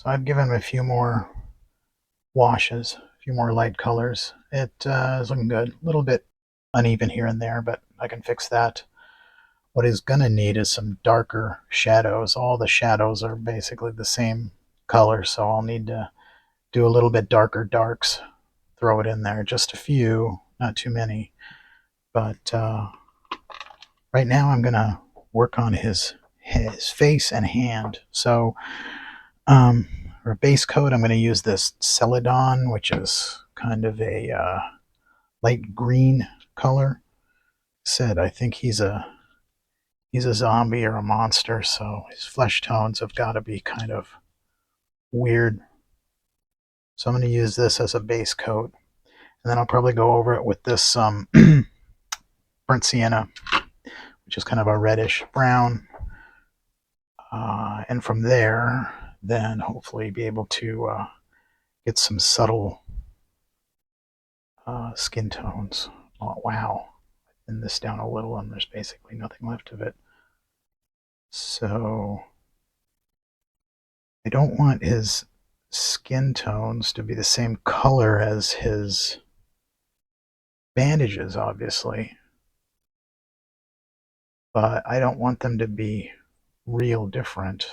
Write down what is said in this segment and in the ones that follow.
So I've given him a few more washes, a few more light colors. It is looking good. A little bit uneven here and there, but I can fix that. What he's going to need is some darker shadows. All the shadows are basically the same color, so I'll need to do a little bit darker darks, throw it in there. Just a few, not too many. But right now I'm going to work on his face and hand. So for a base coat, I'm going to use this Celadon, which is kind of a light green color. I think he's a zombie or a monster, so his flesh tones have got to be kind of weird. So I'm going to use this as a base coat, and then I'll probably go over it with this burnt sienna, which is kind of a reddish brown. And from there, then hopefully be able to get some subtle skin tones. Oh, wow. I thinned this down a little and there's basically nothing left of it. So I don't want his skin tones to be the same color as his bandages, obviously. But I don't want them to be real different.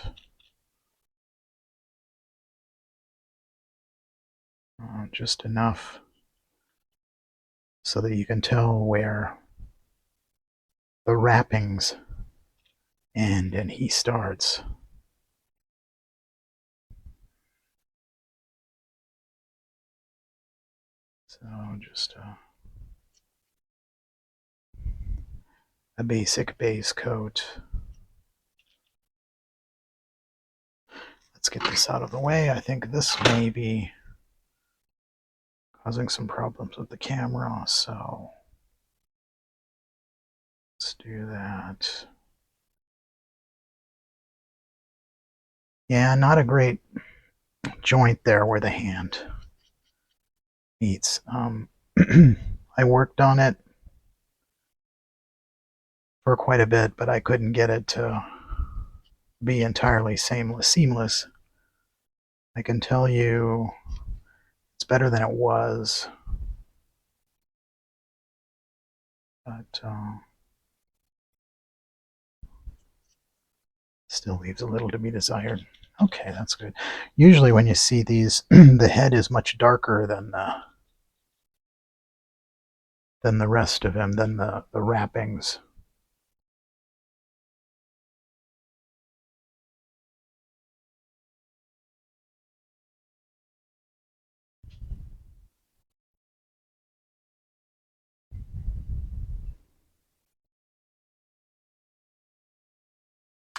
Just enough so that you can tell where the wrappings end and he starts. So just a basic base coat. Let's get this out of the way. I think this may be causing some problems with the camera, so let's do that. Yeah, not a great joint there where the hand meets. I worked on it for quite a bit, but I couldn't get it to be entirely seamless. I can tell you it's better than it was, but still leaves a little to be desired. Okay, that's good. Usually when you see these, the head is much darker than the rest of him, than the wrappings.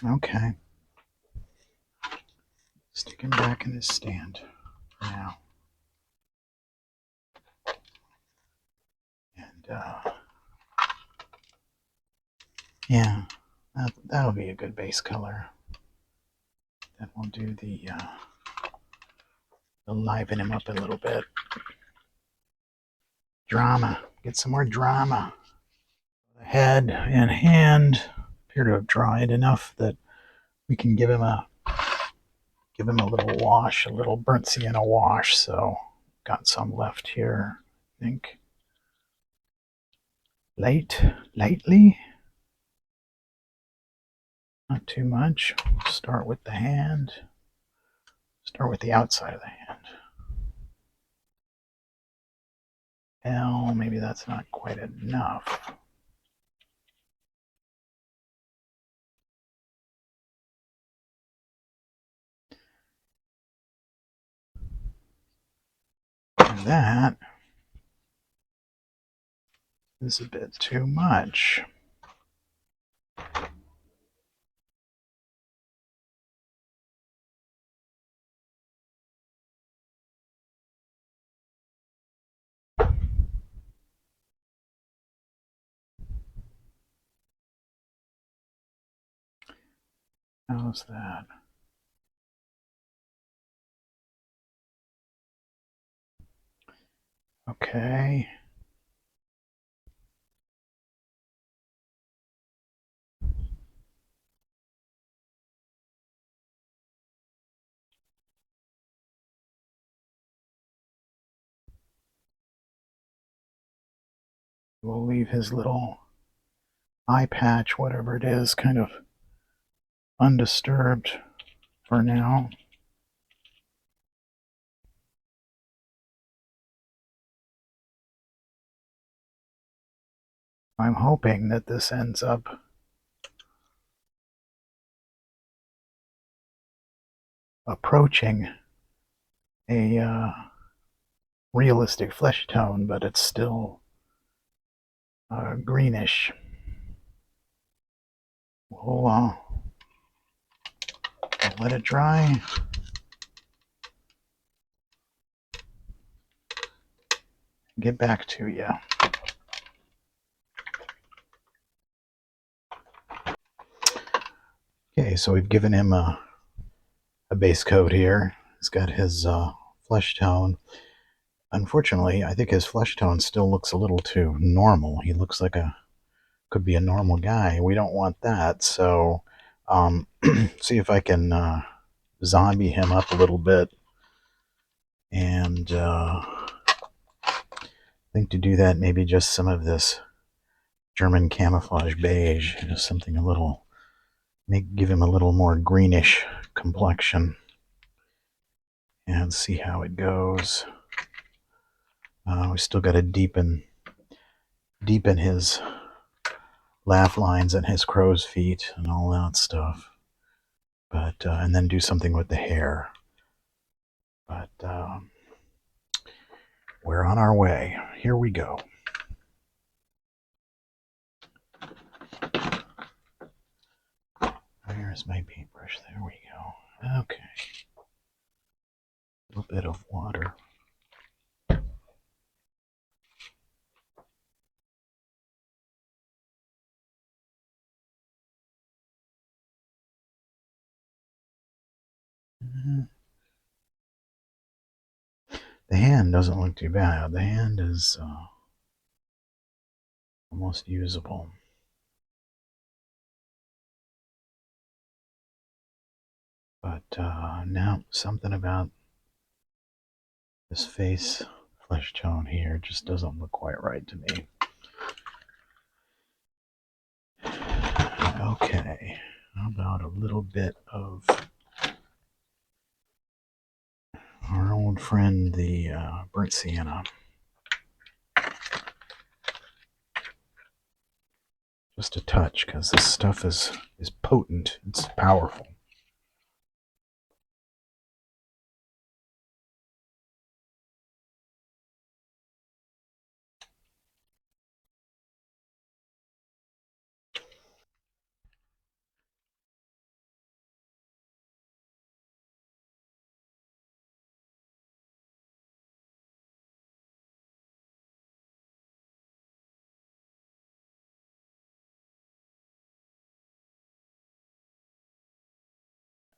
Okay. Stick him back in his stand for now. And yeah, that'll be a good base color. Then we'll do the liven him up a little bit. Drama. Get some more drama. The head and hand appear to have dried enough that we can give him a little wash, a little burnt sienna wash. So got some left here, I think. Lightly. Not too much. Start with the hand. Start with the outside of the hand. Well, maybe that's not quite enough. And that is a bit too much. How's that? Okay. We'll leave his little eye patch, whatever it is, kind of undisturbed for now. I'm hoping that this ends up approaching a realistic flesh tone, but it's still greenish. We'll let it dry. Get back to you. Okay, so we've given him a base coat here. He's got his flesh tone. Unfortunately, I think his flesh tone still looks a little too normal. He looks like could be a normal guy. We don't want that. So, see if I can zombie him up a little bit. And I think to do that, maybe just some of this German camouflage beige, something a little, give him a little more greenish complexion. And see how it goes. We still got to deepen his laugh lines and his crow's feet and all that stuff. But and then do something with the hair. But we're on our way. Here we go. Where's my paintbrush? There we go. Okay. A little bit of water. The hand doesn't look too bad. The hand is almost usable. But now something about this face flesh tone here just doesn't look quite right to me. Okay, how about a little bit of our old friend, the burnt sienna. Just a touch, because this stuff is potent. It's powerful.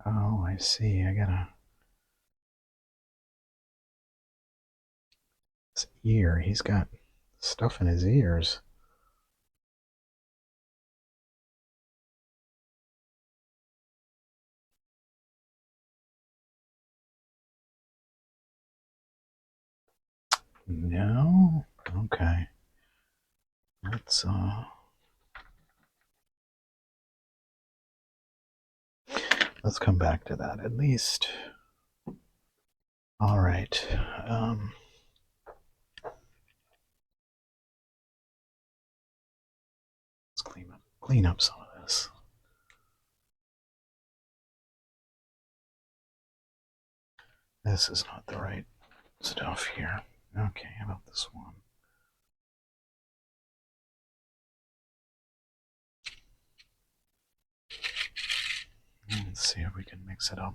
Oh, I see. I gotta. His ear. He's got stuff in his ears. No? Okay. Let's come back to that at least. All right. Let's clean up some of this. This is not the right stuff here. Okay, how about this one? Let's see if we can mix it up.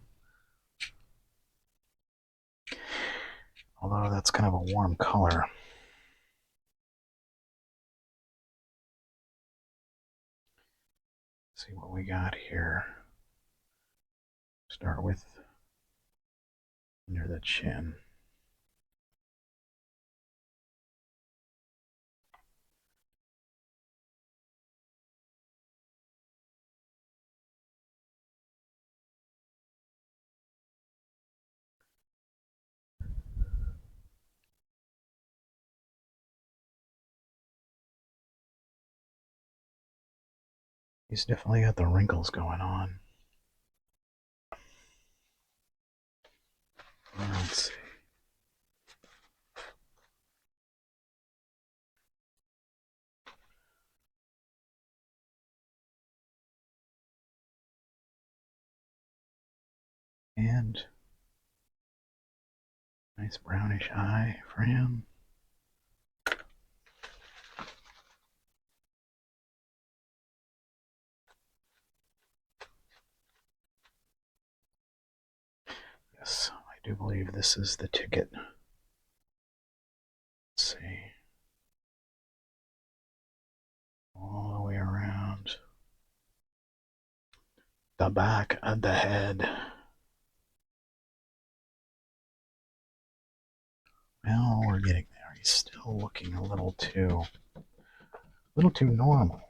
Although that's kind of a warm color. Let's see what we got here. Start with under the chin. He's definitely got the wrinkles going on. Let's see. And nice brownish eye for him. Yes, I do believe this is the ticket. Let's see. All the way around the back of the head. Well, we're getting there. He's still looking a little too normal.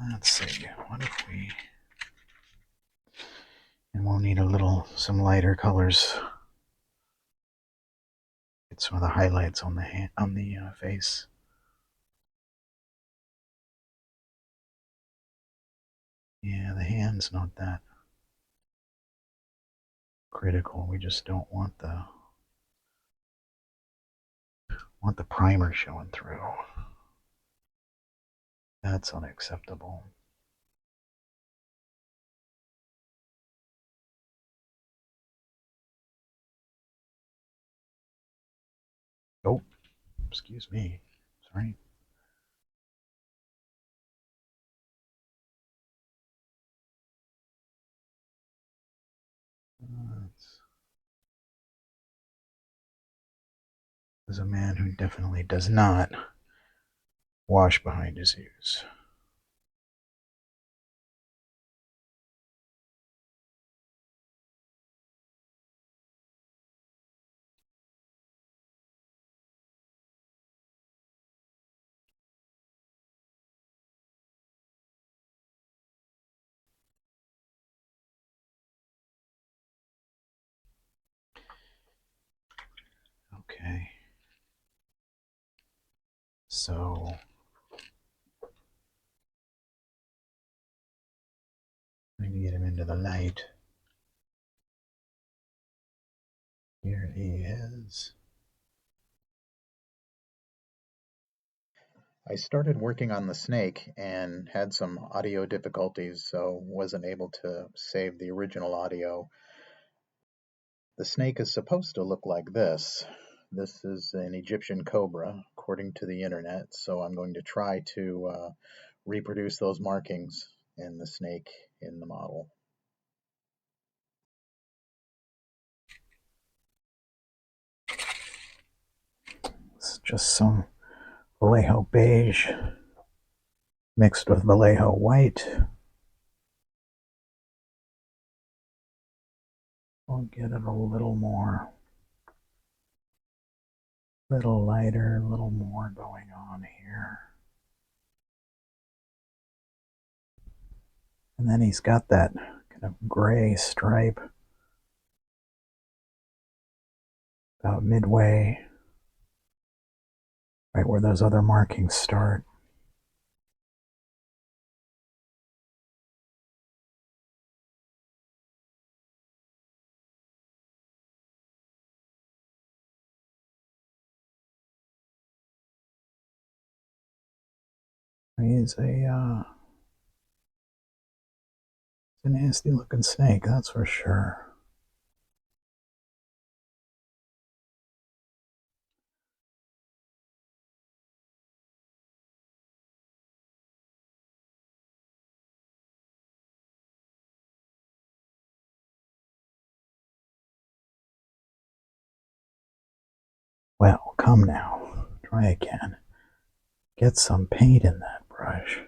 Let's see. What if we? And we'll need some lighter colors. Get some of the highlights on the face. Yeah, the hand's not that critical. We just don't want the primer showing through. That's unacceptable. Oh, excuse me. Sorry. This is a man who definitely does not wash behind his ears. Okay. So trying to get him into the light. Here he is. I started working on the snake and had some audio difficulties, so wasn't able to save the original audio. The snake is supposed to look like this. This is an Egyptian cobra, according to the internet, so I'm going to try to reproduce those markings in the snake in the model. It's just some Vallejo beige mixed with Vallejo white. We'll get it a little lighter, a little more going on here. And then he's got that kind of gray stripe about midway, right where those other markings start. He's a nasty looking snake, that's for sure. Well, come now. Try again. Get some paint in that brush.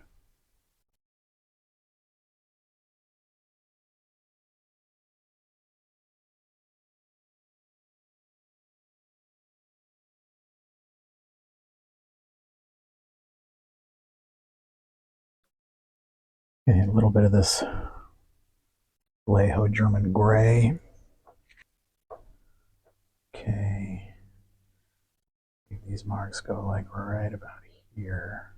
Okay, a little bit of this Vallejo German gray. Okay. These marks go like right about here.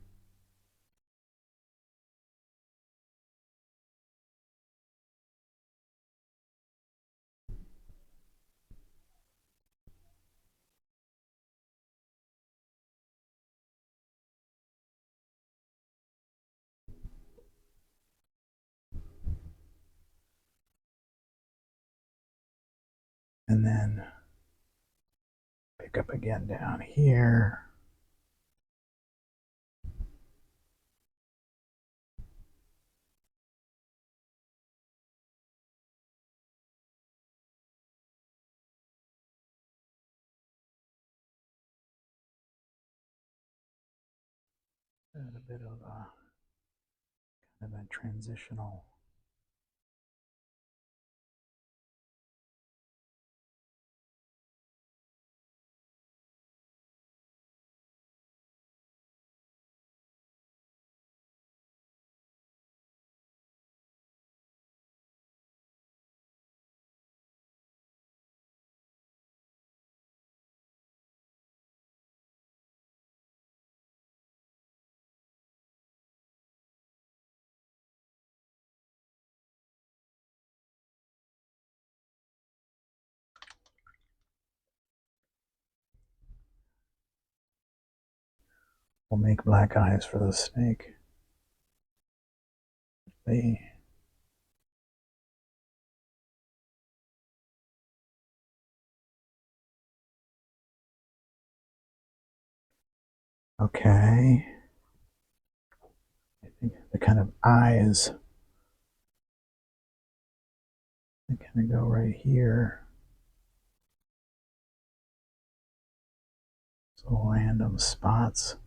And then pick up again down here. And a bit of a kind of a transitional. We'll make black eyes for the snake. Okay. I think the kind of eyes, they kind of go right here. So random spots.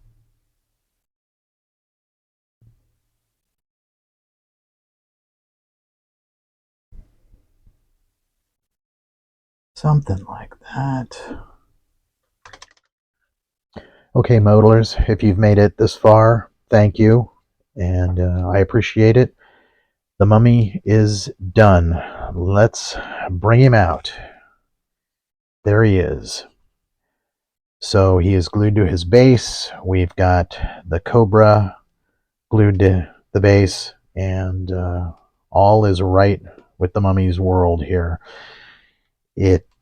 Something like that. Okay, modelers, if you've made it this far, thank you, and I appreciate it. The mummy is done. Let's bring him out. There he is. So he is glued to his base. We've got the cobra glued to the base, and all is right with the mummy's world here.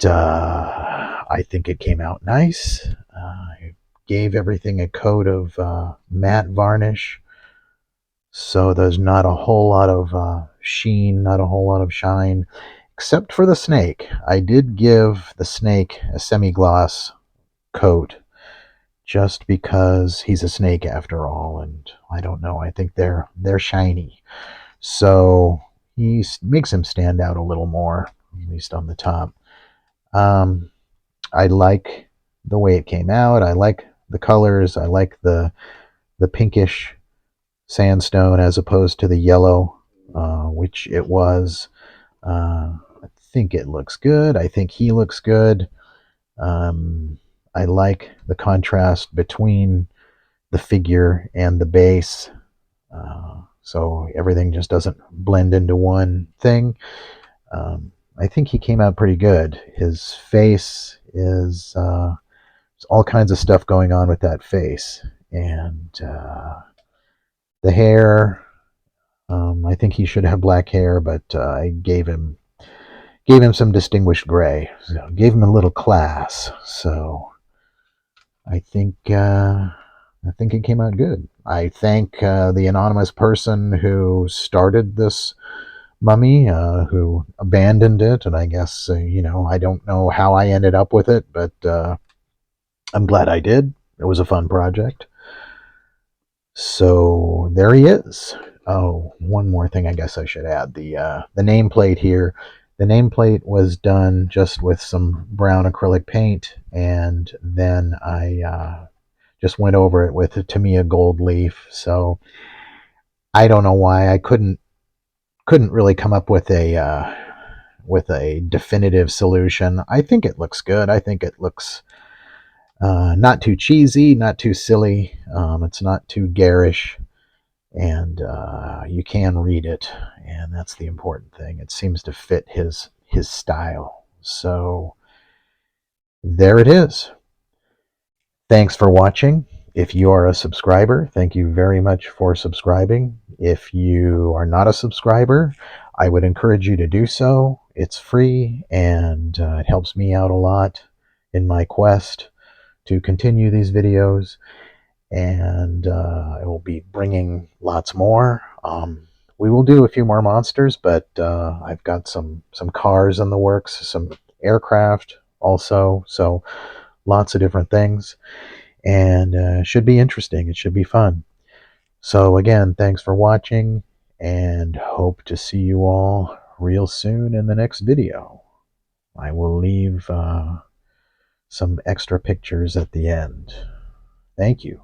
I think it came out nice. I gave everything a coat of matte varnish, so there's not a whole lot of sheen, not a whole lot of shine, except for the snake. I did give the snake a semi-gloss coat just because he's a snake after all, and I don't know, I think they're shiny. So he makes him stand out a little more, at least on the top. I like the way it came out. I like the colors. I like the pinkish sandstone as opposed to the yellow, which it was. I think it looks good. I think he looks good. Um, I like the contrast between the figure and the base. So everything just doesn't blend into one thing. I think he came out pretty good. His face is there's all kinds of stuff going on with that face, and the hair. I think he should have black hair, but I gave him some distinguished gray. So gave him a little class. So I think it came out good. I thank the anonymous person who started this mummy, who abandoned it, and I guess I don't know how I ended up with it, but I'm glad I did. It was a fun project. So there he is. Oh, one more thing I guess I should add. The nameplate here. The nameplate was done just with some brown acrylic paint, and then I just went over it with a Tamiya gold leaf. So I don't know why I couldn't really come up with a definitive solution. I think it looks good. I think it looks not too cheesy, not too silly. It's not too garish, and you can read it, and that's the important thing. It seems to fit his style. So there it is. Thanks for watching. If you are a subscriber, thank you very much for subscribing. If you are not a subscriber, I would encourage you to do so. It's free and it helps me out a lot in my quest to continue these videos, and I will be bringing lots more. We will do a few more monsters, but I've got some cars in the works, some aircraft also, so lots of different things, and should be interesting. It should be fun. So again, thanks for watching, and hope to see you all real soon in the next video. I will leave some extra pictures at the end. Thank you.